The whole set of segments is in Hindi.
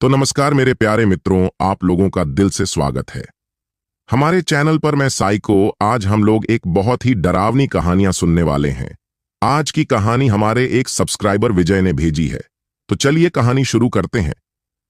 तो नमस्कार मेरे प्यारे मित्रों, आप लोगों का दिल से स्वागत है हमारे चैनल पर। मैं साइको। आज हम लोग एक बहुत ही डरावनी कहानियां सुनने वाले हैं। आज की कहानी हमारे एक सब्सक्राइबर विजय ने भेजी है, तो चलिए कहानी शुरू करते हैं।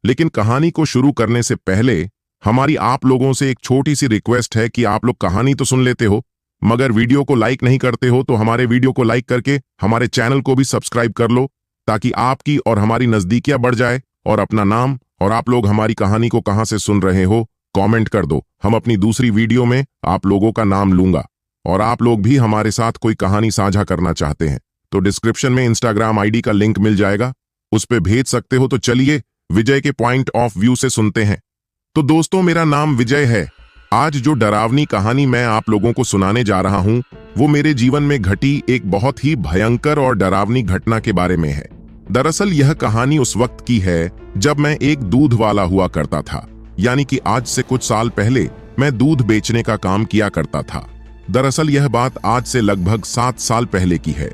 लेकिन कहानी को शुरू करने से पहले हमारी आप लोगों से एक छोटी सी रिक्वेस्ट है कि आप लोग कहानी तो सुन लेते हो, मगर वीडियो को लाइक नहीं करते हो, तो हमारे वीडियो को लाइक करके हमारे चैनल को भी सब्सक्राइब कर लो, ताकि आपकी और हमारी नजदीकियां बढ़ जाए। और अपना नाम और आप लोग हमारी कहानी को कहां से सुन रहे हो कमेंट कर दो। हम अपनी दूसरी वीडियो में आप लोगों का नाम लूंगा। और आप लोग भी हमारे साथ कोई कहानी साझा करना चाहते हैं तो डिस्क्रिप्शन में इंस्टाग्राम आईडी का लिंक मिल जाएगा, उस पे भेज सकते हो। तो चलिए विजय के पॉइंट ऑफ व्यू से सुनते हैं। तो दोस्तों, मेरा नाम विजय है। आज जो डरावनी कहानी मैं आप लोगों को सुनाने जा रहा हूं वो मेरे जीवन में घटी एक बहुत ही भयंकर और डरावनी घटना के बारे में है। दरअसल यह कहानी उस वक्त की है जब मैं एक दूध वाला हुआ करता था, यानी कि आज से कुछ साल पहले मैं दूध बेचने का काम किया करता था। दरअसल यह बात आज से लगभग 7 साल पहले की है।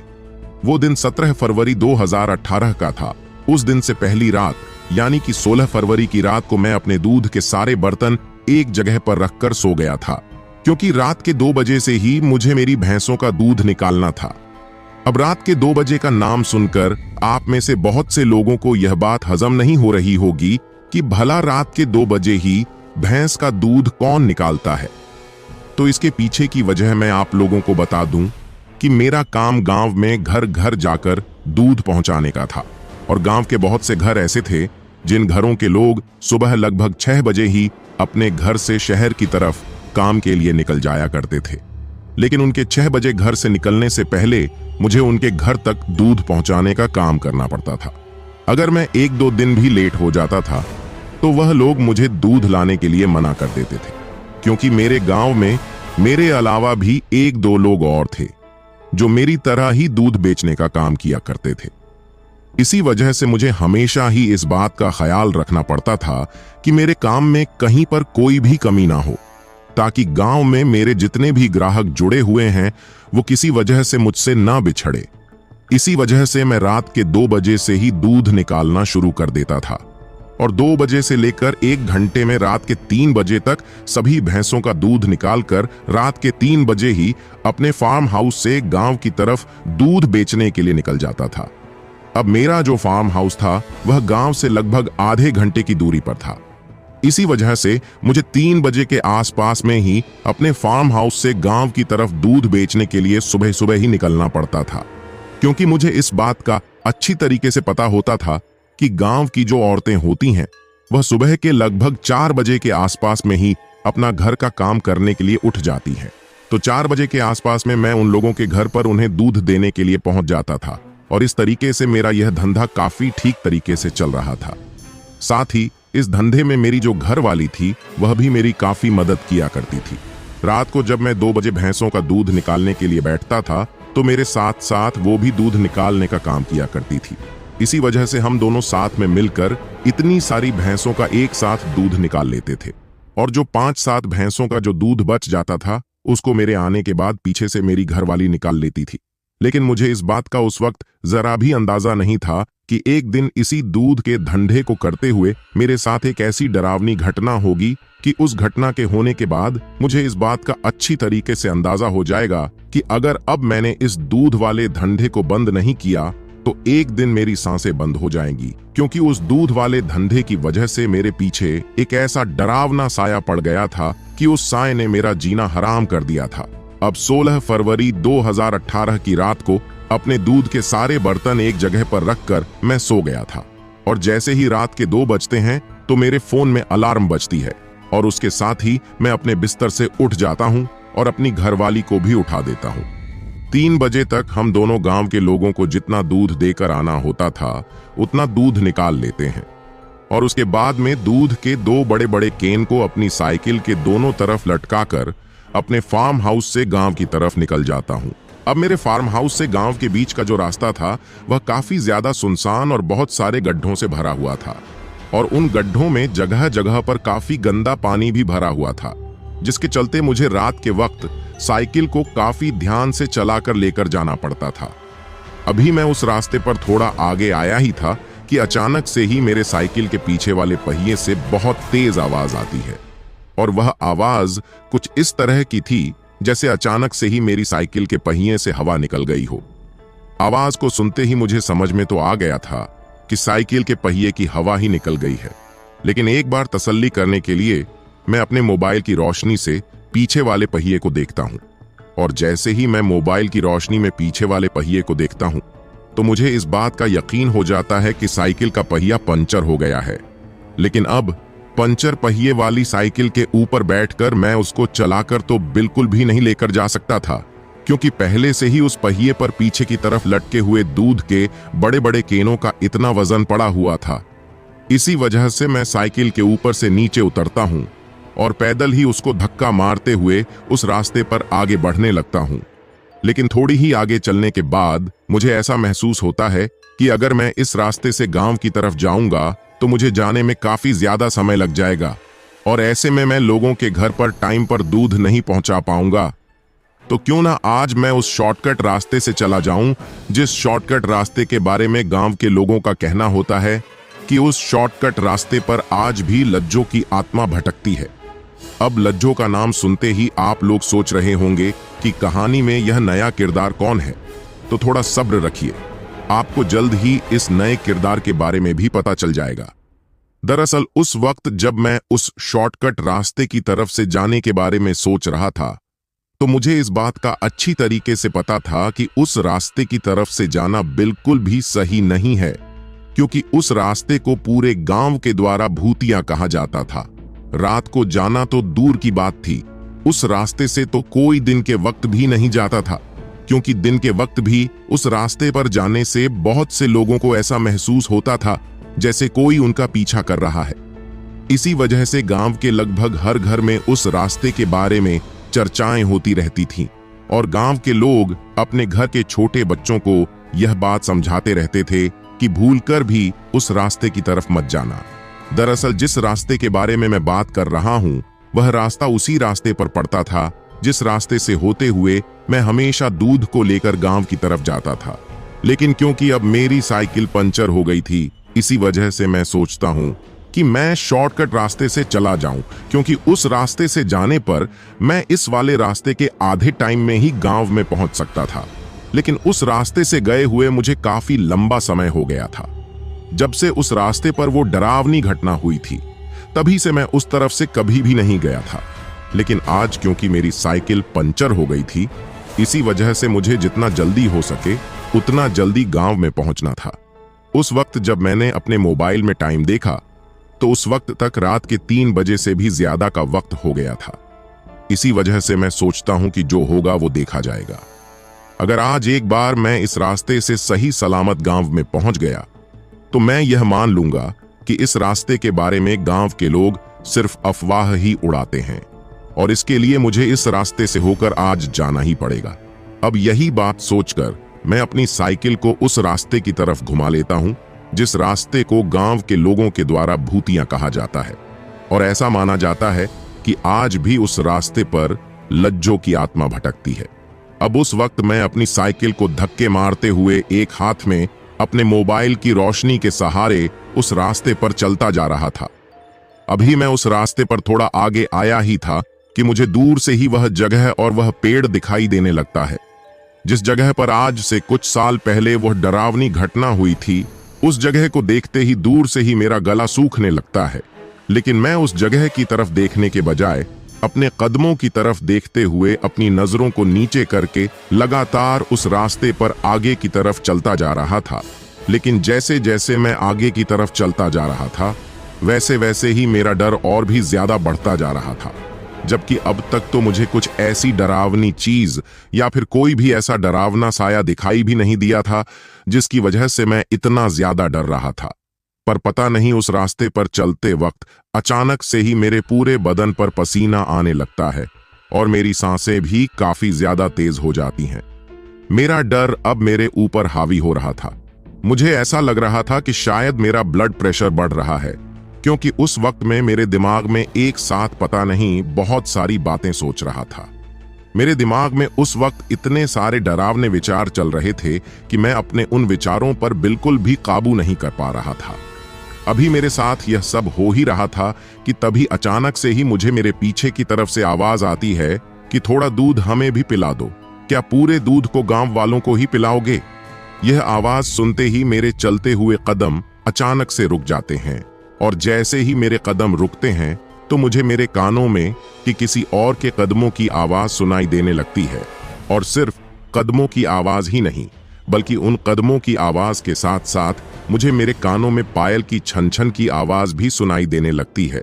वो दिन 17 फरवरी 2018 का था। उस दिन से पहली रात यानी कि 16 फरवरी की रात को मैं अपने दूध के सारे बर्तन एक जगह पर रखकर सो गया था, क्योंकि रात के 2 बजे से ही मुझे मेरी भैंसों का दूध निकालना था। अब रात के 2 बजे का नाम सुनकर आप में से बहुत से लोगों को यह बात हजम नहीं हो रही होगी कि भला रात के 2 बजे ही भैंस का दूध कौन निकालता है। तो इसके पीछे की वजह मैं आप लोगों को बता दूं कि मेरा काम गांव में घर घर जाकर दूध पहुंचाने का था। और गांव के बहुत से घर ऐसे थे जिन घरों के लोग सुबह लगभग 6 बजे ही अपने घर से शहर की तरफ काम के लिए निकल जाया करते थे। लेकिन उनके 6 बजे घर से निकलने से पहले मुझे उनके घर तक दूध पहुंचाने का काम करना पड़ता था। अगर मैं 1-2 दिन भी लेट हो जाता था तो वह लोग मुझे दूध लाने के लिए मना कर देते थे, क्योंकि मेरे गांव में मेरे अलावा भी 1-2 लोग और थे जो मेरी तरह ही दूध बेचने का काम किया करते थे। इसी वजह से मुझे हमेशा ही इस बात का ख्याल रखना पड़ता था कि मेरे काम में कहीं पर कोई भी कमी ना हो, ताकि गांव में मेरे जितने भी ग्राहक जुड़े हुए हैं वो किसी वजह से मुझसे ना बिछड़े। इसी वजह से मैं रात के 2 बजे से ही दूध निकालना शुरू कर देता था, और 2 बजे से लेकर 1 घंटे में रात के 3 बजे तक सभी भैंसों का दूध निकालकर रात के 3 बजे ही अपने फार्म हाउस से गांव की तरफ दूध बेचने के लिए निकल जाता था। अब मेरा जो फार्म हाउस था वह गांव से लगभग आधे घंटे की दूरी पर था। इसी वजह से मुझे 3 बजे के आसपास में ही अपने फार्म हाउस से गांव की तरफ दूध बेचने के लिए सुबह सुबह ही निकलना पड़ता था, क्योंकि मुझे इस बात का अच्छी तरीके से पता होता था कि गांव की जो औरतें होती हैं वह सुबह के लगभग 4 बजे के आसपास में ही अपना घर का काम करने के लिए उठ जाती हैं। तो 4 बजे के आसपास में मैं उन लोगों के घर पर उन्हें दूध देने के लिए पहुंच जाता था, और इस तरीके से मेरा यह धंधा काफी ठीक तरीके से चल रहा था। साथ ही इस धंधे में मेरी जो घर वाली थी वह भी मेरी काफी मदद किया करती थी। रात को जब मैं 2 बजे भैंसों का दूध निकालने के लिए बैठता था तो मेरे साथ साथ वो भी दूध निकालने का काम किया करती थी। इसी वजह से हम दोनों साथ में मिलकर इतनी सारी भैंसों का एक साथ दूध निकाल लेते थे। और जो 5-7 भैंसों का जो दूध बच जाता था उसको मेरे आने के बाद पीछे से मेरी घरवाली निकाल लेती थी। लेकिन मुझे इस बात का उस वक्त जरा भी अंदाजा नहीं था कि एक दिन इसी दूध के धंधे को करते हुए मेरे साथ एक ऐसी डरावनी घटना होगी कि उस घटना के होने के बाद मुझे इस बात का अच्छी तरीके से अंदाजा हो जाएगा कि अगर अब मैंने इस दूध वाले धंधे को बंद नहीं किया तो एक दिन मेरी सांसें बंद हो जाएंगी, क्योंकि उस दूध वाले धंधे की वजह से मेरे पीछे एक ऐसा डरावना साया पड़ गया था कि उस साये ने मेरा जीना हराम कर दिया था। अब 16 फरवरी 2018 की रात को अपने दूध के सारे बर्तन एक जगह पर रखकर मैं सो गया था, और जैसे ही रात के 2 बजते हैं तो मेरे फोन में अलार्म बजती है, और उसके साथ ही मैं अपने बिस्तर से उठ जाता हूं और अपनी घरवाली को भी उठा देता हूं। 3 बजे तक हम दोनों गांव के लोगों को जितना दूध देकर आना होता था उतना दूध निकाल लेते हैं, और उसके बाद में दूध के 2 बड़े बड़े केन को अपनी साइकिल के दोनों तरफ लटकाकर अपने फार्म हाउस से गांव की तरफ निकल जाता हूं। अब मेरे फार्म हाउस से गांव के बीच का जो रास्ता था वह काफी ज्यादा सुनसान और बहुत सारे गड्ढों से भरा हुआ था, और उन गड्ढों में जगह जगह पर काफी गंदा पानी भी भरा हुआ था, जिसके चलते मुझे रात के वक्त साइकिल को काफी ध्यान से चलाकर लेकर जाना पड़ता था। अभी मैं उस रास्ते पर थोड़ा आगे आया ही था कि अचानक से ही मेरे साइकिल के पीछे वाले पहिए से बहुत तेज आवाज आती है। और वह आवाज कुछ इस तरह की थी जैसे अचानक से ही मेरी साइकिल के पहिए से हवा निकल गई हो। आवाज को सुनते ही मुझे समझ में तो आ गया था कि साइकिल के पहिए की हवा ही निकल गई है, लेकिन एक बार तसल्ली करने के लिए मैं अपने मोबाइल की रोशनी से पीछे वाले पहिए को देखता हूं। और जैसे ही मैं मोबाइल की रोशनी में पीछे वाले पहिए को देखता हूं तो मुझे इस बात का यकीन हो जाता है कि साइकिल का पहिया पंचर हो गया है। लेकिन अब पंचर पहिए वाली साइकिल के ऊपर बैठकर मैं उसको चलाकर तो बिल्कुल भी नहीं लेकर जा सकता था, क्योंकि पहले से ही उस पहिए पर पीछे की तरफ लटके हुए दूध के बड़े बड़े केनों का इतना वजन पड़ा हुआ था। इसी वजह से मैं साइकिल के ऊपर से नीचे उतरता हूं और पैदल ही उसको धक्का मारते हुए उस रास्ते पर आगे बढ़ने लगता हूं। लेकिन थोड़ी ही आगे चलने के बाद मुझे ऐसा महसूस होता है कि अगर मैं इस रास्ते से गांव की तरफ जाऊंगा तो मुझे जाने में काफी ज्यादा समय लग जाएगा, और ऐसे में मैं लोगों के घर पर टाइम पर दूध नहीं पहुंचा पाऊंगा। तो क्यों ना आज मैं उस शॉर्टकट रास्ते से चला जाऊं, जिस शॉर्टकट रास्ते के बारे में गांव के लोगों का कहना होता है कि उस शॉर्टकट रास्ते पर आज भी लज्जों की आत्मा भटकती है। अब लज्जों का नाम सुनते ही आप लोग सोच रहे होंगे कि कहानी में यह नया किरदार कौन है, तो थोड़ा सब्र रखिए, आपको जल्द ही इस नए किरदार के बारे में भी पता चल जाएगा। दरअसल उस वक्त जब मैं उस शॉर्टकट रास्ते की तरफ से जाने के बारे में सोच रहा था तो मुझे इस बात का अच्छी तरीके से पता था कि उस रास्ते की तरफ से जाना बिल्कुल भी सही नहीं है, क्योंकि उस रास्ते को पूरे गांव के द्वारा भूतिया कहा जाता था। रात को जाना तो दूर की बात थी, उस रास्ते से तो कोई दिन के वक्त भी नहीं जाता था, क्योंकि दिन के वक्त भी उस रास्ते पर जाने से बहुत से लोगों को ऐसा महसूस होता था जैसे कोई उनका पीछा कर रहा है। इसी वजह से गांव के लगभग हर घर में उस रास्ते के बारे में चर्चाएं होती रहती थीं, और गांव के लोग अपने घर के छोटे बच्चों को यह बात समझाते रहते थे कि भूलकर भी उस रास्ते की तरफ मत जाना। दरअसल जिस रास्ते के बारे में मैं बात कर रहा हूं वह रास्ता उसी रास्ते पर पड़ता था जिस रास्ते से होते हुए मैं हमेशा दूध को लेकर गांव की तरफ जाता था। लेकिन क्योंकि अब मेरी साइकिल पंचर हो गई थी, इसी वजह से मैं सोचता हूं कि मैं शॉर्टकट रास्ते से चला जाऊं, क्योंकि उस रास्ते से जाने पर मैं इस वाले रास्ते के आधे टाइम में ही गांव में पहुंच सकता था। लेकिन उस रास्ते से गए हुए मुझे काफी लंबा समय हो गया था। जब से उस रास्ते पर वो डरावनी घटना हुई थी तभी से मैं उस तरफ से कभी भी नहीं गया था। लेकिन आज क्योंकि मेरी साइकिल पंचर हो गई थी, इसी वजह से मुझे जितना जल्दी हो सके उतना जल्दी गांव में पहुंचना था। उस वक्त जब मैंने अपने मोबाइल में टाइम देखा तो उस वक्त तक रात के 3 बजे से भी ज्यादा का वक्त हो गया था। इसी वजह से मैं सोचता हूं कि जो होगा वो देखा जाएगा। अगर आज एक बार मैं इस रास्ते से सही सलामत गांव में पहुंच गया तो मैं यह मान लूंगा कि इस रास्ते के बारे में गांव के लोग सिर्फ अफवाह ही उड़ाते हैं, और इसके लिए मुझे इस रास्ते से होकर आज जाना ही पड़ेगा। अब यही बात सोचकर मैं अपनी साइकिल को उस रास्ते की तरफ घुमा लेता हूं जिस रास्ते को गांव के लोगों के द्वारा भूतिया कहा जाता है, और ऐसा माना जाता है कि आज भी उस रास्ते पर लज्जों की आत्मा भटकती है। अब उस वक्त मैं अपनी साइकिल को धक्के मारते हुए एक हाथ में अपने मोबाइल की रोशनी के सहारे उस रास्ते पर चलता जा रहा था। अभी मैं उस रास्ते पर थोड़ा आगे आया ही था कि मुझे दूर से ही वह जगह और वह पेड़ दिखाई देने लगता है जिस जगह पर आज से कुछ साल पहले वह डरावनी घटना हुई थी। उस जगह को देखते ही दूर से ही मेरा गला सूखने लगता है, लेकिन मैं उस जगह की तरफ देखने के बजाय अपने कदमों की तरफ देखते हुए अपनी नजरों को नीचे करके लगातार उस रास्ते पर आगे की तरफ चलता जा रहा था। लेकिन जैसे जैसे मैं आगे की तरफ चलता जा रहा था वैसे वैसे ही मेरा डर और भी ज्यादा बढ़ता जा रहा था, जबकि अब तक तो मुझे कुछ ऐसी डरावनी चीज या फिर कोई भी ऐसा डरावना साया दिखाई भी नहीं दिया था जिसकी वजह से मैं इतना ज्यादा डर रहा था। पर पता नहीं उस रास्ते पर चलते वक्त अचानक से ही मेरे पूरे बदन पर पसीना आने लगता है और मेरी सांसें भी काफी ज्यादा तेज हो जाती हैं। मेरा डर अब मेरे ऊपर हावी हो रहा था। मुझे ऐसा लग रहा था कि शायद मेरा ब्लड प्रेशर बढ़ रहा है, क्योंकि उस वक्त में मेरे दिमाग में एक साथ पता नहीं बहुत सारी बातें सोच रहा था। मेरे दिमाग में उस वक्त इतने सारे डरावने विचार चल रहे थे कि मैं अपने उन विचारों पर बिल्कुल भी काबू नहीं कर पा रहा था। अभी मेरे साथ यह सब हो ही रहा था कि तभी अचानक से ही मुझे मेरे पीछे की तरफ से आवाज आती है कि थोड़ा दूध हमें भी पिला दो, क्या पूरे दूध को गांव वालों को ही पिलाओगे? यह आवाज सुनते ही मेरे चलते हुए कदम अचानक से रुक जाते हैं, और जैसे ही मेरे कदम रुकते हैं तो मुझे मेरे कानों में कि किसी और के कदमों की आवाज सुनाई देने लगती है। और सिर्फ कदमों की आवाज ही नहीं, बल्कि उन कदमों की आवाज के साथ साथ मुझे मेरे कानों में पायल की छन छन की आवाज भी सुनाई देने लगती है।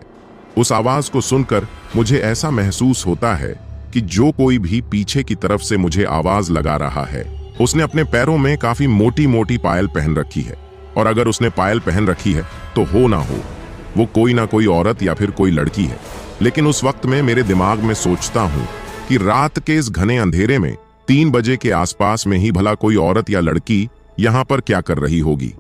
उस आवाज को सुनकर मुझे ऐसा महसूस होता है कि जो कोई भी पीछे की तरफ से मुझे आवाज लगा रहा है, उसने अपने पैरों में काफी मोटी मोटी पायल पहन रखी है। और अगर उसने पायल पहन रखी है तो हो ना हो वो कोई ना कोई औरत या फिर कोई लड़की है। लेकिन उस वक्त में मेरे दिमाग में सोचता हूं कि रात के इस घने अंधेरे में 3 बजे के आसपास में ही भला कोई औरत या लड़की यहां पर क्या कर रही होगी।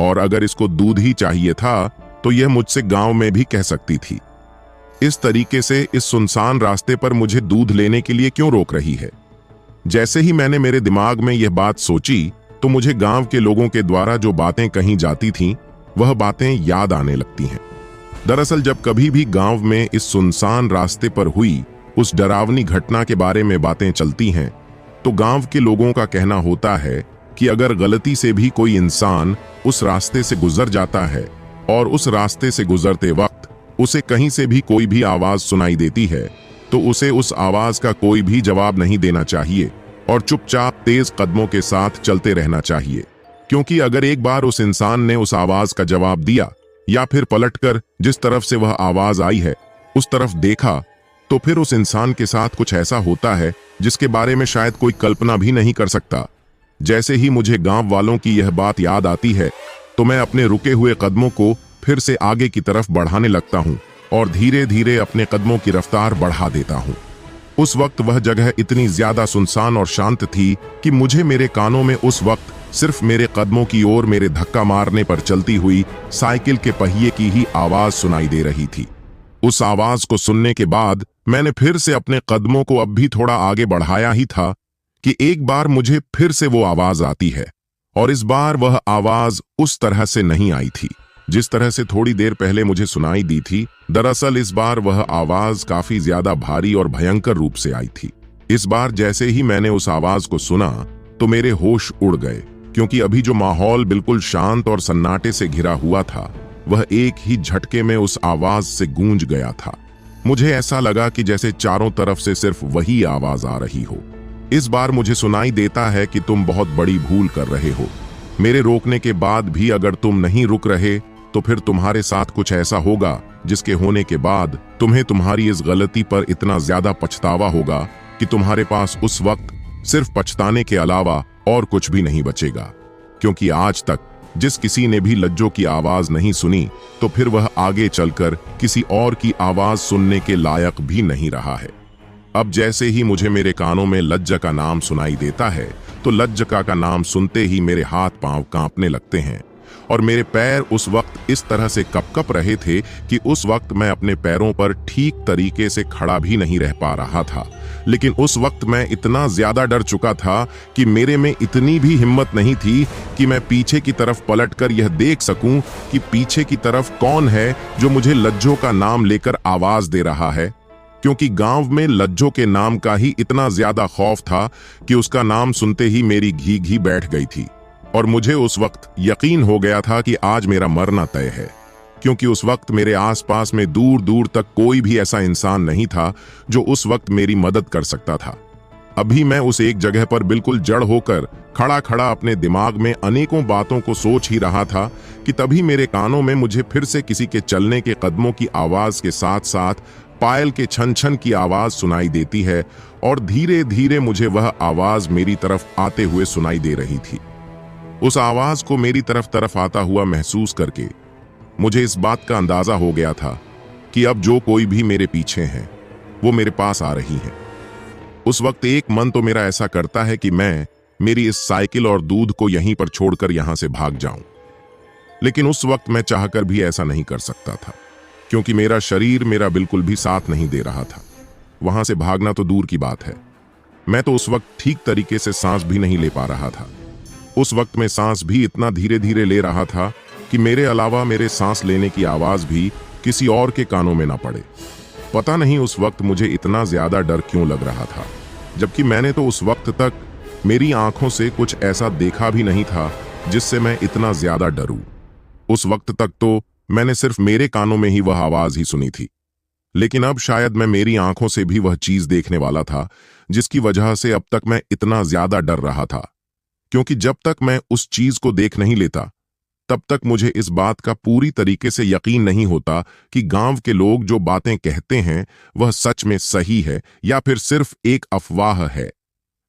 और अगर इसको दूध ही चाहिए था तो यह मुझसे गांव में भी कह सकती थी। इस तरीके से इस सुनसान रास्ते पर मुझे दूध लेने के लिए क्यों रोक रही है? जैसे ही मैंने मेरे दिमाग में यह बात सोची तो मुझे गांव के लोगों के द्वारा जो बातें कही जाती थीं वह बातें याद आने लगती हैं। दरअसल जब कभी भी गांव में इस सुनसान रास्ते पर हुई उस डरावनी घटना के बारे में बातें चलती हैं तो गांव के लोगों का कहना होता है कि अगर गलती से भी कोई इंसान उस रास्ते से गुजर जाता है और उस रास्ते से गुजरते वक्त उसे कहीं से भी कोई भी आवाज सुनाई देती है तो उसे उस आवाज का कोई भी जवाब नहीं देना चाहिए और चुपचाप तेज कदमों के साथ चलते रहना चाहिए। क्योंकि अगर एक बार उस इंसान ने उस आवाज का जवाब दिया या फिर पलटकर जिस तरफ से वह आवाज आई है उस तरफ देखा तो फिर उस इंसान के साथ कुछ ऐसा होता है जिसके बारे में शायद कोई कल्पना भी नहीं कर सकता। जैसे ही मुझे गांव वालों की यह बात याद आती है तो मैं अपने रुके हुए कदमों को फिर से आगे की तरफ बढ़ाने लगता हूं और धीरे धीरे अपने कदमों की रफ्तार बढ़ा देता हूं। उस वक्त वह जगह इतनी ज्यादा सुनसान और शांत थी कि मुझे मेरे कानों में उस वक्त सिर्फ मेरे कदमों की ओर मेरे धक्का मारने पर चलती हुई साइकिल के पहिए की ही आवाज सुनाई दे रही थी। उस आवाज को सुनने के बाद मैंने फिर से अपने कदमों को अब भी थोड़ा आगे बढ़ाया ही था कि एक बार मुझे फिर से वो आवाज आती है। और इस बार वह आवाज उस तरह से नहीं आई थी जिस तरह से थोड़ी देर पहले मुझे सुनाई दी थी। दरअसल इस बार वह आवाज काफी ज्यादा भारी और भयंकर रूप से आई थी। इस बार जैसे ही मैंने उस आवाज को सुना तो मेरे होश उड़ गए, क्योंकि अभी जो माहौल बिल्कुल शांत और सन्नाटे से घिरा हुआ था वह एक ही झटके में उस आवाज से गूंज गया था। मुझे ऐसा लगा कि जैसे चारों तरफ से सिर्फ वही आवाज आ रही हो। इस बार मुझे सुनाई देता है कि तुम बहुत बड़ी भूल कर रहे हो। मेरे रोकने के बाद भी अगर तुम नहीं रुक रहे तो फिर तुम्हारे साथ कुछ ऐसा होगा जिसके होने के बाद तुम्हें तुम्हारी इस गलती पर इतना ज्यादा पछतावा होगा कि तुम्हारे पास उस वक्त सिर्फ पछताने के अलावा और कुछ भी नहीं बचेगा। क्योंकि आज तक जिस किसी ने भी लज्जो की आवाज नहीं सुनी तो फिर वह आगे चलकर किसी और की आवाज सुनने के लायक भी नहीं रहा है। अब जैसे ही मुझे मेरे कानों में लज्जा का नाम सुनाई देता है तो लज्जा का नाम सुनते ही मेरे हाथ पांव कांपने लगते हैं और मेरे पैर उस वक्त इस तरह से कपकप रहे थे कि उस वक्त मैं अपने पैरों पर ठीक तरीके से खड़ा भी नहीं रह पा रहा था। लेकिन उस वक्त मैं इतना ज्यादा डर चुका था कि मेरे में इतनी भी हिम्मत नहीं थी कि मैं पीछे की तरफ पलटकर यह देख सकूं कि पीछे की तरफ कौन है जो मुझे लज्जो का नाम लेकर आवाज दे रहा है। क्योंकि गांव में लज्जो के नाम का ही इतना ज्यादा खौफ था कि उसका नाम सुनते ही मेरी घी घी बैठ गई थी और मुझे उस वक्त यकीन हो गया था कि आज मेरा मरना तय है। क्योंकि उस वक्त मेरे आसपास में दूर दूर तक कोई भी ऐसा इंसान नहीं था जो उस वक्त मेरी मदद कर सकता था। अभी मैं उस एक जगह पर बिल्कुल जड़ होकर खड़ा खड़ा अपने दिमाग में अनेकों बातों को सोच ही रहा था कि तभी मेरे कानों में मुझे फिर से किसी के चलने के कदमों की आवाज के साथ साथ पायल के छन छन की आवाज सुनाई देती है और धीरे धीरे मुझे वह आवाज मेरी तरफ आते हुए सुनाई दे रही थी। उस आवाज को मेरी तरफ आता हुआ महसूस करके मुझे इस बात का अंदाजा हो गया था कि अब जो कोई भी मेरे पीछे हैं वो मेरे पास आ रही हैं। उस वक्त एक मन तो मेरा ऐसा करता है कि मैं मेरी इस साइकिल और दूध को यहीं पर छोड़कर यहां से भाग जाऊं, लेकिन उस वक्त मैं चाहकर भी ऐसा नहीं कर सकता था क्योंकि मेरा शरीर मेरा बिल्कुल भी साथ नहीं दे रहा था। वहां से भागना तो दूर की बात है, मैं तो उस वक्त ठीक तरीके से सांस भी नहीं ले पा रहा था। उस वक्त मैं सांस भी इतना धीरे धीरे ले रहा था कि मेरे अलावा मेरे सांस लेने की आवाज भी किसी और के कानों में ना पड़े। पता नहीं उस वक्त मुझे इतना ज्यादा डर क्यों लग रहा था, जबकि मैंने तो उस वक्त तक मेरी आंखों से कुछ ऐसा देखा भी नहीं था जिससे मैं इतना ज्यादा डरूं। उस वक्त तक तो मैंने सिर्फ मेरे कानों में ही वह आवाज ही सुनी थी, लेकिन अब शायद मैं मेरी आंखों से भी वह चीज देखने वाला था जिसकी वजह से अब तक मैं इतना ज्यादा डर रहा था। क्योंकि जब तक मैं उस चीज को देख नहीं लेता तब तक मुझे इस बात का पूरी तरीके से यकीन नहीं होता कि गांव के लोग जो बातें कहते हैं वह सच में सही है या फिर सिर्फ एक अफवाह है।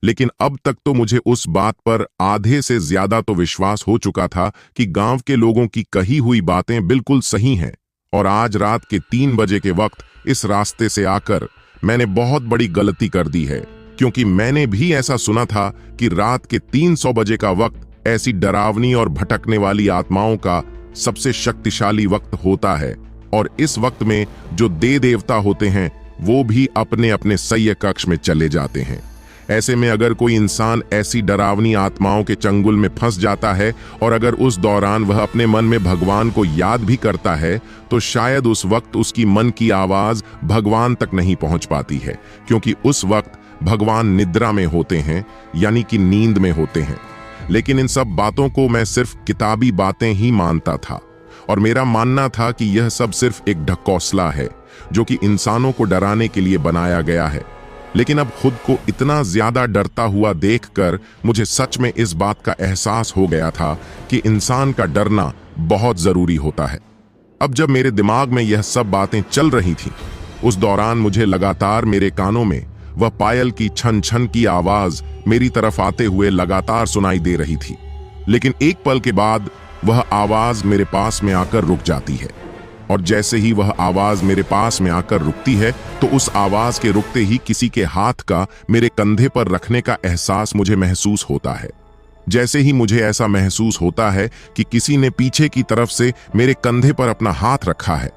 लेकिन अब तक तो मुझे उस बात पर आधे से ज्यादा तो विश्वास हो चुका था कि गांव के लोगों की कही हुई बातें बिल्कुल सही हैं। और आज रात के 3 बजे के वक्त इस रास्ते से आकर मैंने बहुत बड़ी गलती कर दी है, क्योंकि मैंने भी ऐसा सुना था कि रात के 300 बजे का वक्त ऐसी डरावनी और भटकने वाली आत्माओं का सबसे शक्तिशाली वक्त होता है, और इस वक्त में जो देवता होते हैं वो भी अपने अपने सह्य कक्ष में चले जाते हैं। ऐसे में अगर कोई इंसान ऐसी डरावनी आत्माओं के चंगुल में फंस जाता है और अगर उस दौरान वह अपने मन में भगवान को याद भी करता है तो शायद उस वक्त उसकी मन की आवाज भगवान तक नहीं पहुंच पाती है, क्योंकि उस वक्त भगवान निद्रा में होते हैं, यानी कि नींद में होते हैं। लेकिन इन सब बातों को मैं सिर्फ किताबी बातें ही मानता था और मेरा मानना था कि यह सब सिर्फ एक ढकोसला है जो कि इंसानों को डराने के लिए बनाया गया है। लेकिन अब खुद को इतना ज्यादा डरता हुआ देखकर मुझे सच में इस बात का एहसास हो गया था कि इंसान का डरना बहुत जरूरी होता है। अब जब मेरे दिमाग में यह सब बातें चल रही थीं, उस दौरान मुझे लगातार मेरे कानों में वह पायल की छन छन की आवाज मेरी तरफ आते हुए लगातार सुनाई दे रही थी। लेकिन एक पल के बाद वह आवाज मेरे पास में आकर रुक जाती है, और जैसे ही वह आवाज मेरे पास में आकर रुकती है तो उस आवाज के रुकते ही किसी के हाथ का मेरे कंधे पर रखने का एहसास मुझे महसूस होता है। जैसे ही मुझे ऐसा महसूस होता है कि किसी ने पीछे की तरफ से मेरे कंधे पर अपना हाथ रखा है,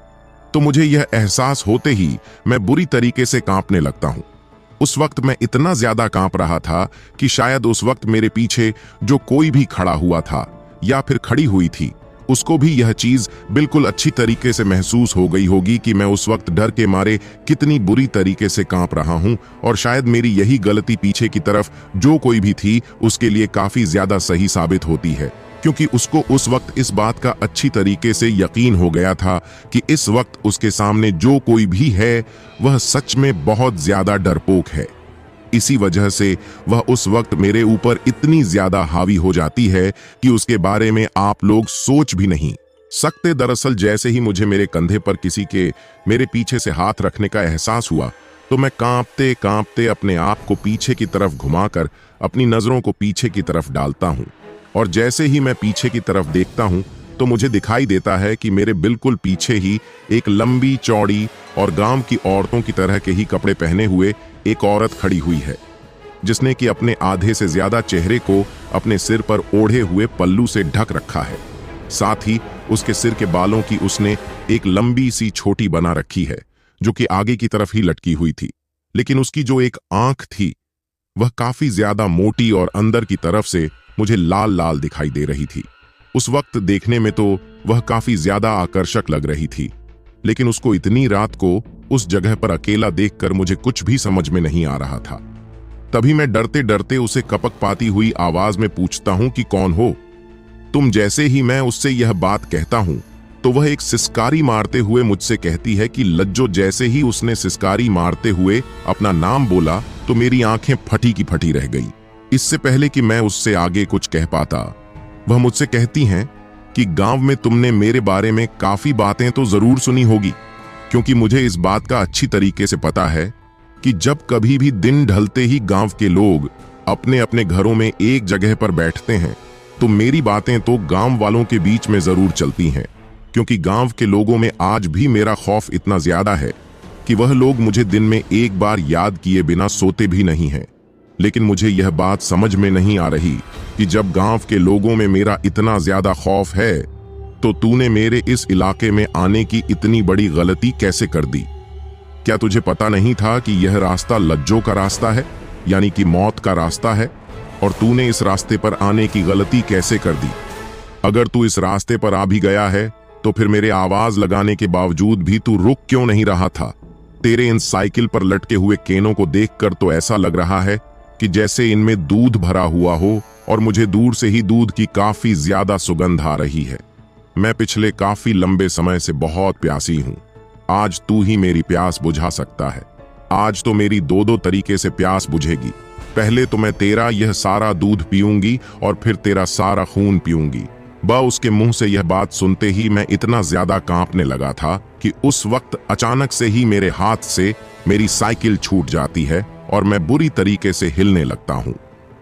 तो मुझे यह एहसास होते ही मैं बुरी तरीके से कांपने लगता हूं। उस वक्त मैं इतना ज्यादा कांप रहा था कि शायद उस वक्त मेरे पीछे जो कोई भी खड़ा हुआ था या फिर खड़ी हुई थी उसको भी यह चीज बिल्कुल अच्छी तरीके से महसूस हो गई होगी कि मैं उस वक्त डर के मारे कितनी बुरी तरीके से कांप रहा हूं, और शायद मेरी यही गलती पीछे की तरफ जो कोई भी थी उसके लिए काफी ज्यादा सही साबित होती है, क्योंकि उसको उस वक्त इस बात का अच्छी तरीके से यकीन हो गया था कि इस वक्त उसके सामने जो कोई भी है वह सच में बहुत ज्यादा डरपोक है। इसी वजह से वह उस वक्त मेरे ऊपर इतनी ज्यादा हावी हो जाती है कि उसके बारे में आप लोग सोच भी नहीं सकते। दरअसल जैसे ही मुझे मेरे कंधे पर किसी के मेरे पीछे से हाथ रखने का एहसास हुआ तो मैं कांपते कांपते अपने आप को पीछे की तरफ घुमाकर अपनी नजरों को पीछे की तरफ डालता हूं, और जैसे ही मैं पीछे की तरफ देखता हूं तो मुझे दिखाई देता है कि मेरे बिल्कुल पीछे ही एक लंबी चौड़ी और गांव की औरतों की तरह के ही कपड़े पहने हुए एक औरत खड़ी हुई है, जिसने कि अपने आधे से ज्यादा चेहरे को अपने सिर पर ओढ़े हुए पल्लू से ढक रखा है। साथ ही उसके सिर के बालों की उसने एक लंबी सी छोटी बना रखी है जो कि आगे की तरफ ही लटकी हुई थी, लेकिन उसकी जो एक आंख थी वह काफी ज्यादा मोटी और अंदर की तरफ से मुझे लाल लाल दिखाई दे रही थी। उस वक्त देखने में तो वह काफी ज्यादा आकर्षक लग रही थी, लेकिन उसको इतनी रात को उस जगह पर अकेला देखकर मुझे कुछ भी समझ में नहीं आ रहा था। तभी मैं डरते डरते उसे कपक पाती हुई आवाज में पूछता हूं कि कौन हो तुम। जैसे ही मैं उससे यह बात कहता हूं तो वह एक सिसकारी मारते हुए मुझसे कहती है कि लज्जो। जैसे ही उसने सिसकारी मारते हुए अपना नाम बोला तो मेरी आंखें फटी की फटी रह गई। इससे पहले कि मैं उससे आगे कुछ कह पाता वह मुझसे कहती हैं कि गांव में तुमने मेरे बारे में काफी बातें तो जरूर सुनी होगी, क्योंकि मुझे इस बात का अच्छी तरीके से पता है कि जब कभी भी दिन ढलते ही गांव के लोग अपने अपने घरों में एक जगह पर बैठते हैं तो मेरी बातें तो गांव वालों के बीच में जरूर चलती हैं, क्योंकि गांव के लोगों में आज भी मेरा खौफ इतना ज्यादा है कि वह लोग मुझे दिन में एक बार याद किए बिना सोते भी नहीं हैं। लेकिन मुझे यह बात समझ में नहीं आ रही कि जब गांव के लोगों में मेरा इतना ज्यादा खौफ है तो तूने मेरे इस इलाके में आने की इतनी बड़ी गलती कैसे कर दी? क्या तुझे पता नहीं था कि यह रास्ता लज्जो का रास्ता है? यानी कि मौत का रास्ता है, और तूने इस रास्ते पर आने की गलती कैसे कर दी? अगर तू इस रास्ते पर आ भी गया है तो फिर मेरे आवाज लगाने के बावजूद भी तू रुक क्यों नहीं रहा था? तेरे इन साइकिल पर लटके हुए केनों को देखकर तो ऐसा लग रहा है कि जैसे इनमें दूध भरा हुआ हो, और मुझे दूर से ही दूध की काफी ज्यादा सुगंध आ रही है। मैं पिछले काफी लंबे समय से बहुत प्यासी हूं। आज तू ही मेरी प्यास बुझा सकता है। आज तो मेरी दो तरीके से प्यास बुझेगी। पहले तो मैं तेरा यह सारा दूध पीऊंगी और फिर तेरा सारा खून पीऊंगी। उसके मुंह से यह बात सुनते ही मैं इतना ज्यादा कांपने लगा था कि उस वक्त अचानक से ही मेरे हाथ से मेरी साइकिल छूट जाती है और मैं बुरी तरीके से हिलने लगता हूं।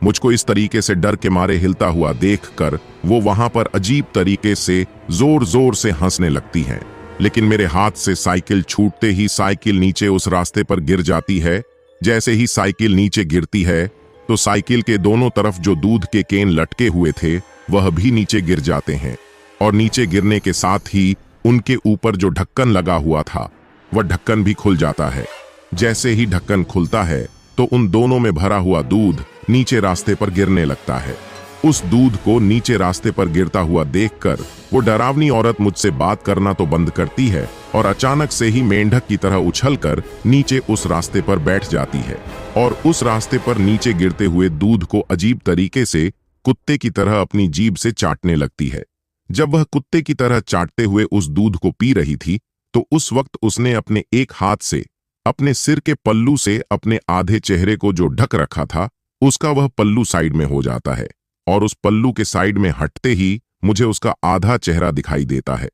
मुझको इस तरीके से डर के मारे हिलता हुआ देखकर वो वहां पर अजीब तरीके से जोर जोर से हंसने लगती हैं। लेकिन मेरे हाथ से साइकिल छूटते ही साइकिल नीचे उस रास्ते पर गिर जाती है। जैसे ही साइकिल नीचे गिरती है तो साइकिल के दोनों तरफ जो दूध के केन लटके हुए थे वह भी नीचे गिर जाते हैं, और नीचे गिरने के साथ ही उनके ऊपर जो ढक्कन लगा हुआ था वह ढक्कन भी खुल जाता है। जैसे ही ढक्कन खुलता है तो उन दोनों में भरा हुआ दूध नीचे रास्ते पर गिरने लगता है। उस दूध को नीचे रास्ते पर गिरता हुआ देखकर वो डरावनी औरत मुझसे बात करना तो बंद करती है और अचानक से ही मेंढक की तरह उछलकर नीचे उस रास्ते पर बैठ जाती है, और उस रास्ते पर नीचे गिरते हुए दूध को अजीब तरीके से कुत्ते की तरह अपनी जीभ से चाटने लगती है। जब वह कुत्ते की तरह चाटते हुए उस दूध को पी रही थी तो उस वक्त उसने अपने एक हाथ से अपने सिर के पल्लू से अपने आधे चेहरे को जो ढक रखा था उसका वह पल्लू साइड में हो जाता है, और उस पल्लू के साइड में हटते ही मुझे उसका आधा चेहरा दिखाई देता है।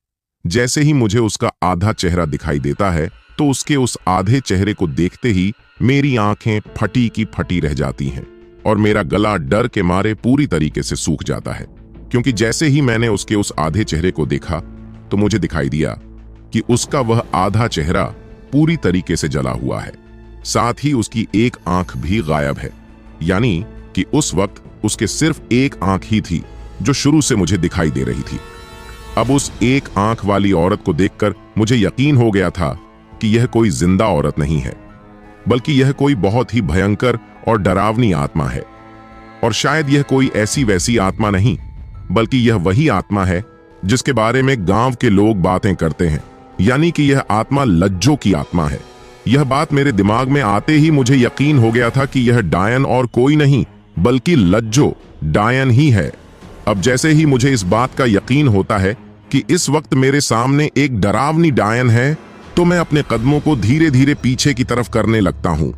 जैसे ही मुझे उसका आधा चेहरा दिखाई देता है तो उसके उस आधे चेहरे को देखते ही मेरी आंखें फटी की फटी रह जाती हैं और मेरा गला डर के मारे पूरी तरीके से सूख जाता है, क्योंकि जैसे ही मैंने उसके उस आधे चेहरे को देखा तो मुझे दिखाई दिया कि उसका वह आधा चेहरा पूरी तरीके से जला हुआ है। साथ ही उसकी एक आंख भी गायब है, यानी कि उस वक्त उसके सिर्फ एक आंख ही थी जो शुरू से मुझे दिखाई दे रही थी। अब उस एक आंख वाली औरत को देखकर मुझे यकीन हो गया था कि यह कोई जिंदा औरत नहीं है, बल्कि यह कोई बहुत ही भयंकर और डरावनी आत्मा है। और शायद यह कोई ऐसी वैसी आत्मा नहीं, बल्कि यह वही आत्मा है जिसके बारे में गांव के लोग बातें करते हैं, यानी कि यह आत्मा लज्जो की आत्मा है। यह बात मेरे दिमाग में आते ही मुझे यकीन हो गया था कि यह डायन और कोई नहीं बल्कि लज्जो डायन ही है। अब जैसे ही मुझे इस बात का यकीन होता है कि इस वक्त मेरे सामने एक डरावनी डायन है तो मैं अपने कदमों को धीरे धीरे पीछे की तरफ करने लगता हूं।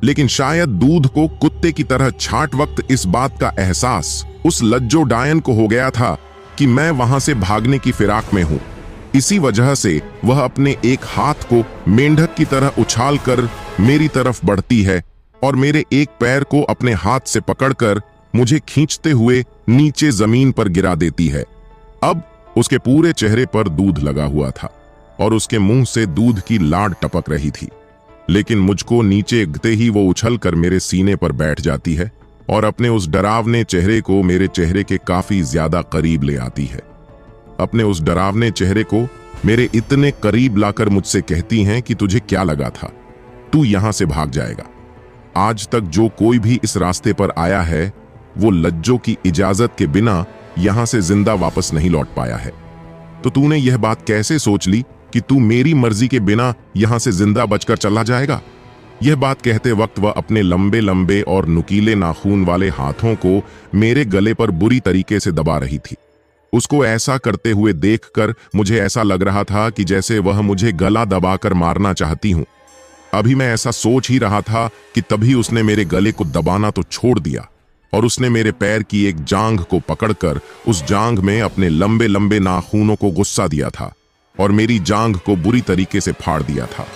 लेकिन शायद दूध को कुत्ते की तरह छाट वक्त इस बात का एहसास उस लज्जो डायन को हो गया था कि मैं वहां से भागने की फिराक में हूं। इसी वजह से वह अपने एक हाथ को मेंढक की तरह उछालकर मेरी तरफ बढ़ती है और मेरे एक पैर को अपने हाथ से पकड़कर मुझे खींचते हुए नीचे जमीन पर गिरा देती है। अब उसके पूरे चेहरे पर दूध लगा हुआ था और उसके मुंह से दूध की लाड टपक रही थी, लेकिन मुझको नीचे गिरते ही वो उछलकर मेरे सीने पर बैठ जाती है और अपने उस डरावने चेहरे को मेरे चेहरे के काफी ज्यादा करीब ले आती है। अपने उस डरावने चेहरे को मेरे इतने करीब लाकर मुझसे कहती हैं कि तुझे क्या लगा था, तू यहां से भाग जाएगा। आज तक जो कोई भी इस रास्ते पर आया है वो लज्जो की इजाजत के बिना यहां से जिंदा वापस नहीं लौट पाया है। तो तूने यह बात कैसे सोच ली कि तू मेरी मर्जी के बिना यहां से जिंदा बचकर चला जाएगा? यह बात कहते वक्त वह अपने लंबे लंबे और नुकीले नाखून वाले हाथों को मेरे गले पर बुरी तरीके से दबा रही थी। उसको ऐसा करते हुए देखकर मुझे ऐसा लग रहा था कि जैसे वह मुझे गला दबाकर मारना चाहती हूं। अभी मैं ऐसा सोच ही रहा था कि तभी उसने मेरे गले को दबाना तो छोड़ दिया और उसने मेरे पैर की एक जांघ को पकड़कर उस जांघ में अपने लंबे लंबे नाखूनों को गुस्सा दिया था और मेरी जांघ को बुरी तरीके से फाड़ दिया था।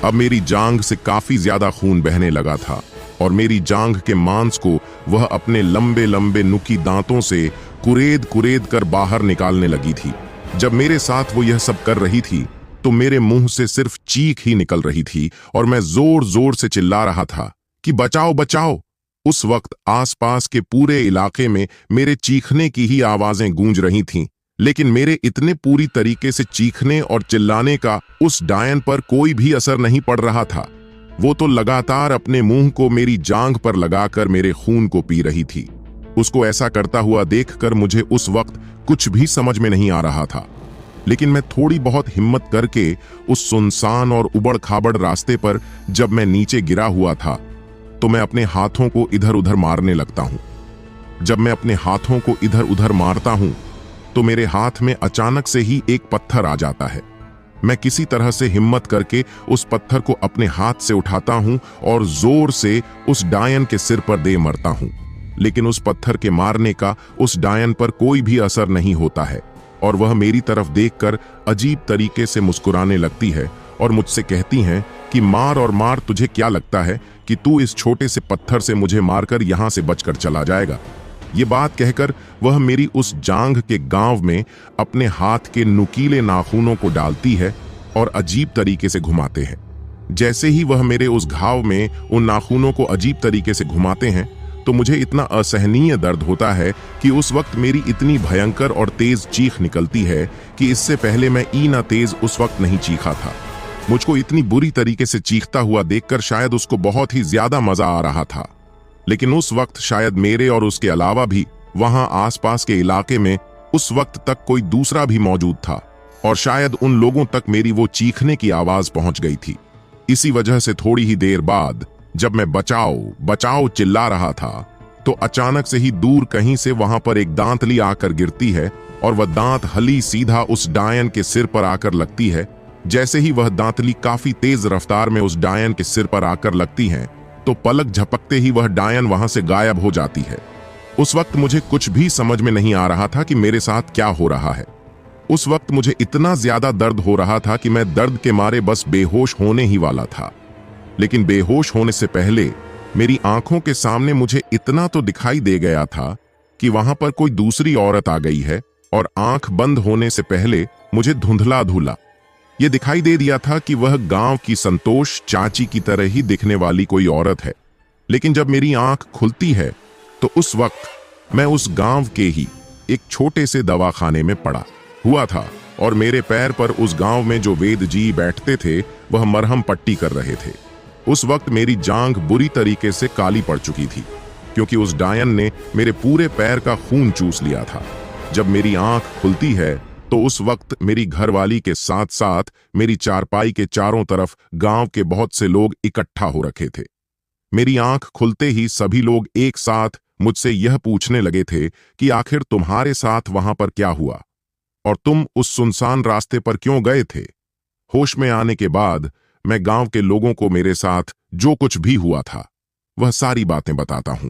अब मेरी जांघ से काफी ज्यादा खून बहने लगा था और मेरी जांघ के मांस को वह अपने लंबे लंबे नुकी दांतों से कुरेद कुरेद कर बाहर निकालने लगी थी। जब मेरे साथ वो यह सब कर रही थी तो मेरे मुंह से सिर्फ चीख ही निकल रही थी और मैं जोर जोर से चिल्ला रहा था कि बचाओ बचाओ। उस वक्त आसपास के पूरे इलाके में मेरे चीखने की ही आवाजें गूंज रही थीं, लेकिन मेरे इतने पूरी तरीके से चीखने और चिल्लाने का उस डायन पर कोई भी असर नहीं पड़ रहा था। वो तो लगातार अपने मुंह को मेरी जांघ पर लगाकर मेरे खून को पी रही थी। उसको ऐसा करता हुआ देखकर मुझे उस वक्त कुछ भी समझ में नहीं आ रहा था, लेकिन मैं थोड़ी बहुत हिम्मत करके उस सुनसान और उबड़-खाबड़ रास्ते पर जब मैं नीचे गिरा हुआ था, तो मैं अपने हाथों को इधर उधर मारने लगता हूं। जब मैं अपने हाथों को इधर उधर मारता हूं, तो मेरे हाथ में अचानक से ही एक पत्थर आ जाता है। मैं किसी तरह से हिम्मत करके उस पत्थर को अपने हाथ से उठाता हूं और जोर से उस डायन के सिर पर दे मरता हूं, लेकिन उस पत्थर के मारने का उस डायन पर कोई भी असर नहीं होता है और वह मेरी तरफ देखकर अजीब तरीके से मुस्कुराने लगती है और मुझसे कहती हैं कि मार और मार, तुझे क्या लगता है कि तू इस छोटे से पत्थर से मुझे मारकर यहां से बचकर चला जाएगा। ये बात कहकर वह मेरी उस जांघ के गांव में अपने हाथ के नुकीले नाखूनों को डालती है और अजीब तरीके से घुमाते हैं। जैसे ही वह मेरे उस घाव में उन नाखूनों को अजीब तरीके से घुमाते हैं, तो मुझे इतना असहनीय दर्द होता है कि उस वक्त मेरी इतनी भयंकर और तेज चीख निकलती है कि इससे पहले मैं इतना तेज उस वक्त नहीं चीखा था। मुझको इतनी बुरी तरीके से चीखता हुआ देखकर शायद उसको बहुत ही ज्यादा मजा आ रहा था, लेकिन उस वक्त शायद मेरे और उसके अलावा भी वहां आसपास के इलाके में उस वक्त तक कोई दूसरा भी मौजूद था और शायद उन लोगों तक मेरी वो चीखने की आवाज पहुंच गई थी। इसी वजह से थोड़ी ही देर बाद जब मैं बचाओ बचाओ चिल्ला रहा था, तो अचानक से ही दूर कहीं से वहां पर एक दांतली आकर गिरती है और वह दांत हली सीधा उस डायन के सिर पर आकर लगती है। जैसे ही वह दांतली काफी तेज रफ्तार में उस डायन के सिर पर आकर लगती है, तो पलक झपकते ही वह डायन वहां से गायब हो जाती है। उस वक्त मुझे कुछ भी समझ में नहीं आ रहा था कि मेरे साथ क्या हो रहा है। उस वक्त मुझे इतना ज्यादा दर्द हो रहा था कि मैं दर्द के मारे बस बेहोश होने ही वाला था। लेकिन बेहोश होने से पहले मेरी आंखों के सामने मुझे इतना तो दिखाई दे गया था कि वहां पर कोई दूसरी औरत आ गई है और आंख बंद होने से पहले मुझे धुंधला धुला ये दिखाई दे दिया था कि वह गांव की संतोष चाची की तरह ही दिखने वाली कोई औरत है। लेकिन जब मेरी आंख खुलती है, तो उस वक्त मैं उस गांव के ही एक छोटे से दवाखाने में पड़ा हुआ था और मेरे पैर पर उस गांव में जो वेद जी बैठते थे, वह मरहम पट्टी कर रहे थे। उस वक्त मेरी जांघ बुरी तरीके से काली पड़ चुकी थी, क्योंकि उस डायन ने मेरे पूरे पैर का खून चूस लिया था। जब मेरी आंख खुलती है, तो उस वक्त मेरी घरवाली के साथ साथ मेरी चारपाई के चारों तरफ गांव के बहुत से लोग इकट्ठा हो रखे थे। मेरी आंख खुलते ही सभी लोग एक साथ मुझसे यह पूछने लगे थे कि आखिर तुम्हारे साथ वहां पर क्या हुआ और तुम उस सुनसान रास्ते पर क्यों गए थे। होश में आने के बाद मैं गांव के लोगों को मेरे साथ जो कुछ भी हुआ था वह सारी बातें बताता हूं,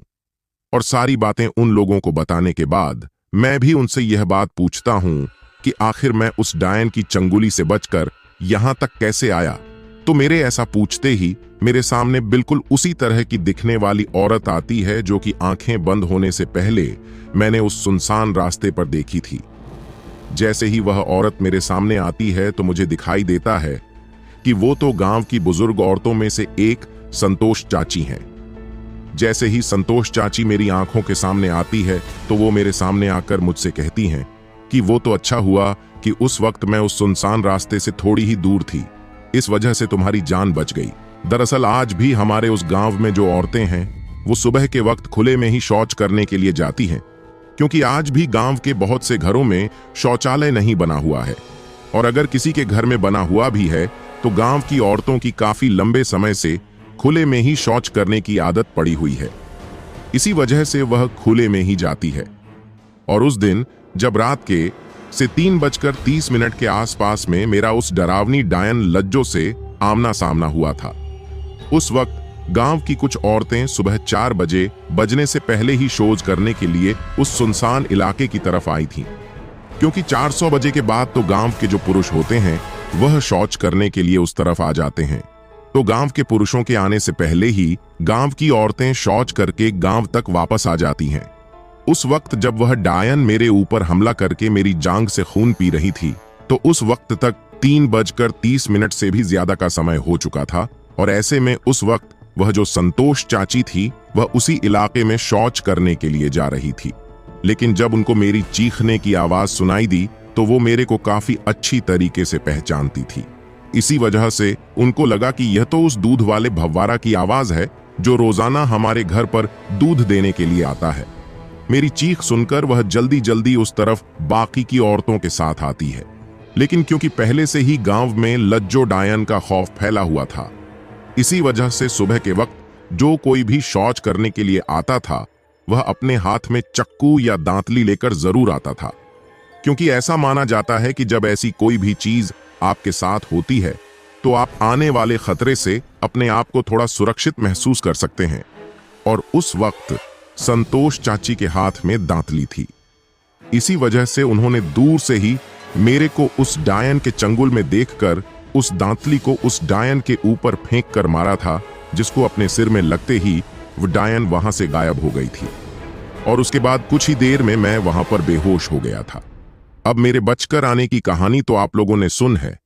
और सारी बातें उन लोगों को बताने के बाद मैं भी उनसे यह बात पूछता हूं कि आखिर मैं उस डायन की चंगुली से बचकर यहां तक कैसे आया। तो मेरे ऐसा पूछते ही मेरे सामने बिल्कुल उसी तरह की दिखने वाली औरत आती है जो कि आंखें बंद होने से पहले मैंने उस सुनसान रास्ते पर देखी थी। जैसे ही वह औरत मेरे सामने आती है, तो मुझे दिखाई देता है कि वो तो गांव की बुजुर्ग औरतों में से एक संतोष चाची हैं। जैसे ही संतोष चाची मेरी आंखों के सामने आती है, तो वो मेरे सामने आकर मुझसे कहती हैं कि वो तो अच्छा हुआ कि उस वक्त मैं उस सुनसान रास्ते से थोड़ी ही दूर थी, इस वजह से तुम्हारी जान बच गई। दरअसल आज भी हमारे उस गांव में जो औरतें हैं, वो सुबह के वक्त खुले में ही शौच करने के लिए जाती हैं, क्योंकि आज भी गांव के बहुत से घरों में शौचालय नहीं बना हुआ है, और अगर किसी के घर में बना हुआ भी है, तो गांव की औरतों की काफी लंबे समय से खुले में ही शौच करने की आदत पड़ी हुई है। इसी वजह से वह खुले में ही जाती है। और उस दिन जब रात के 3:30 के आसपास में मेरा उस डरावनी डायन लज्जो से आमना सामना हुआ था, उस वक्त गांव की कुछ औरतें सुबह 4 बजे बजने से पहले ही शोज करने के लिए उस सुनसान इलाके की तरफ आई थीं, क्योंकि 400 बजे के बाद तो गांव के जो पुरुष होते हैं वह शौच करने के लिए उस तरफ आ जाते हैं। तो गांव के पुरुषों के आने से पहले ही गांव की औरतें शौच करके गांव तक वापस आ जाती हैं। उस वक्त जब वह डायन मेरे ऊपर हमला करके मेरी जांघ से खून पी रही थी, तो उस वक्त तक 3:30 से भी ज्यादा का समय हो चुका था, और ऐसे में उस वक्त वह जो संतोष चाची थी, वह उसी इलाके में शौच करने के लिए जा रही थी। लेकिन जब उनको मेरी चीखने की आवाज सुनाई दी, तो वो मेरे को काफी अच्छी तरीके से पहचानती थी। इसी वजह से उनको लगा कि यह तो उस दूध वाले भव्वारा की आवाज है जो रोजाना हमारे घर पर दूध देने के लिए आता है। मेरी चीख सुनकर वह जल्दी जल्दी उस तरफ बाकी की औरतों के साथ आती है, लेकिन क्योंकि पहले से ही गांव में लज्जो डायन का खौफ फैला हुआ था, इसी वजह से सुबह के वक्त जो कोई भी शौच करने के लिए आता था वह अपने हाथ में चक्कू या दांतली लेकर जरूर आता था, क्योंकि ऐसा माना जाता है कि जब ऐसी कोई भी चीज आपके साथ होती है तो आप आने वाले खतरे से अपने आप को थोड़ा सुरक्षित महसूस कर सकते हैं। और उस वक्त संतोष चाची के हाथ में दांतली थी। इसी वजह से उन्होंने दूर से ही मेरे को उस डायन के चंगुल में देखकर उस दांतली को उस डायन के ऊपर फेंक कर मारा था, जिसको अपने सिर में लगते ही वो डायन वहां से गायब हो गई थी। और उसके बाद कुछ ही देर में मैं वहां पर बेहोश हो गया था। अब मेरे बचकर आने की कहानी तो आप लोगों ने सुन है,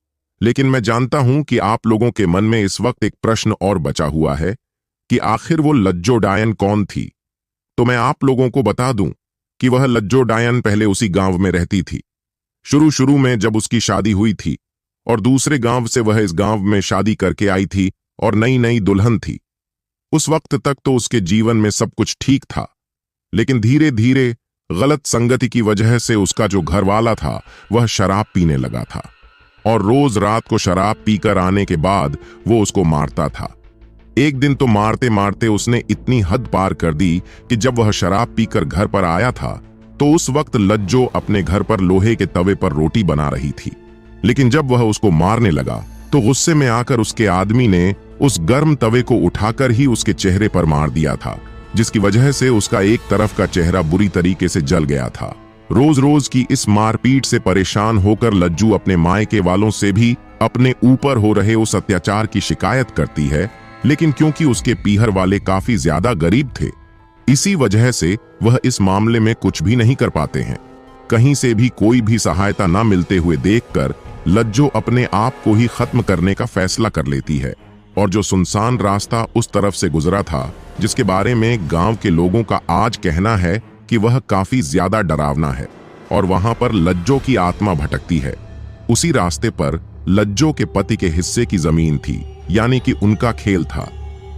लेकिन मैं जानता हूं कि आप लोगों के मन में इस वक्त एक प्रश्न और बचा हुआ है कि आखिर वो लज्जो डायन कौन थी। तो मैं आप लोगों को बता दूं कि वह लज्जो डायन पहले उसी गांव में रहती थी। शुरू में जब उसकी शादी हुई थी और दूसरे गांव से वह इस गांव में शादी करके आई थी और नई नई दुल्हन थी, उस वक्त तक तो उसके जीवन में सब कुछ ठीक था, लेकिन धीरे धीरे गलत संगति की वजह से उसका जो घरवाला था वह शराब पीने लगा था और रोज रात को शराब पीकर आने के बाद वो उसको मारता था। एक दिन तो मारते मारते उसने इतनी हद पार कर दी कि जब वह शराब पीकर घर पर आया था तो उस वक्त लज्जो अपने घर पर लोहे के तवे पर रोटी बना रही थी, लेकिन जब वह उसको मारने लगा तो गुस्से में आकर उसके आदमी ने उस गर्म तवे को उठाकर ही उसके चेहरे पर मार दिया था, जिसकी वजह से उसका एक तरफ का चेहरा बुरी तरीके से जल गया था। रोज रोज की इस मारपीट से परेशान होकर लज्जू अपने मायके वालों से भी अपने ऊपर हो रहे उस अत्याचार की शिकायत करती है, लेकिन क्योंकि उसके पीहर वाले काफी ज्यादा गरीब थे, इसी वजह से वह इस मामले में कुछ भी नहीं कर पाते हैं। कहीं से भी कोई भी सहायता न मिलते हुए देखकर लज्जो अपने आप को ही खत्म करने का फैसला कर लेती है और जो सुनसान रास्ता उस तरफ से गुजरा था, जिसके बारे में गांव के लोगों का आज कहना है कि वह काफी ज्यादा डरावना है और वहां पर लज्जो की आत्मा भटकती है, उसी रास्ते पर लज्जो के पति के हिस्से की जमीन थी, यानी कि उनका खेल था।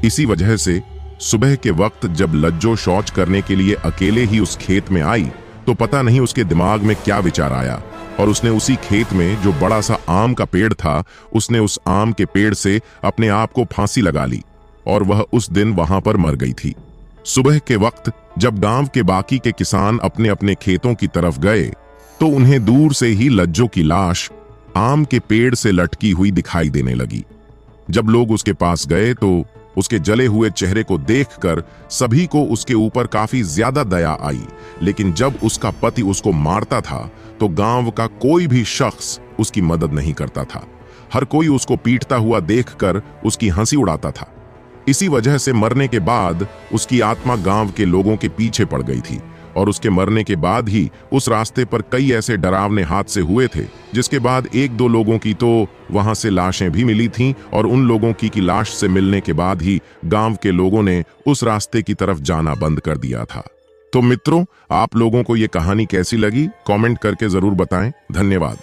इसी वजह से सुबह के वक्त जब लज्जो शौच करने के लिए अकेले ही उस खेत में आई तो पता नहीं उसके दिमाग में क्या विचार आया और उसने उसी खेत में जो बड़ा सा आम का पेड़ था, उसने उस आम के पेड़ से अपने आप को फांसी लगा ली और वह उस दिन वहां पर मर गई थी। सुबह के वक्त जब गांव के बाकी के किसान अपने अपने खेतों की तरफ गए तो उन्हें दूर से ही लज्जो की लाश आम के पेड़ से लटकी हुई दिखाई देने लगी। जब लोग उसके पास गए तो उसके जले हुए चेहरे को देखकर सभी को उसके ऊपर काफी ज्यादा दया आई, लेकिन जब उसका पति उसको मारता था तो गांव का कोई भी शख्स उसकी मदद नहीं करता था। हर कोई उसको पीटता हुआ देखकर उसकी हंसी उड़ाता था। इसी वजह से मरने के बाद उसकी आत्मा गांव के लोगों के पीछे पड़ गई थी और उसके मरने के बाद ही उस रास्ते पर कई ऐसे डरावने हादसे हुए थे, जिसके बाद एक दो लोगों की तो वहां से लाशें भी मिली थीं और उन लोगों की लाश से मिलने के बाद ही गांव के लोगों ने उस रास्ते की तरफ जाना बंद कर दिया था। तो मित्रों, आप लोगों को ये कहानी कैसी लगी कमेंट करके जरूर बताएं। धन्यवाद।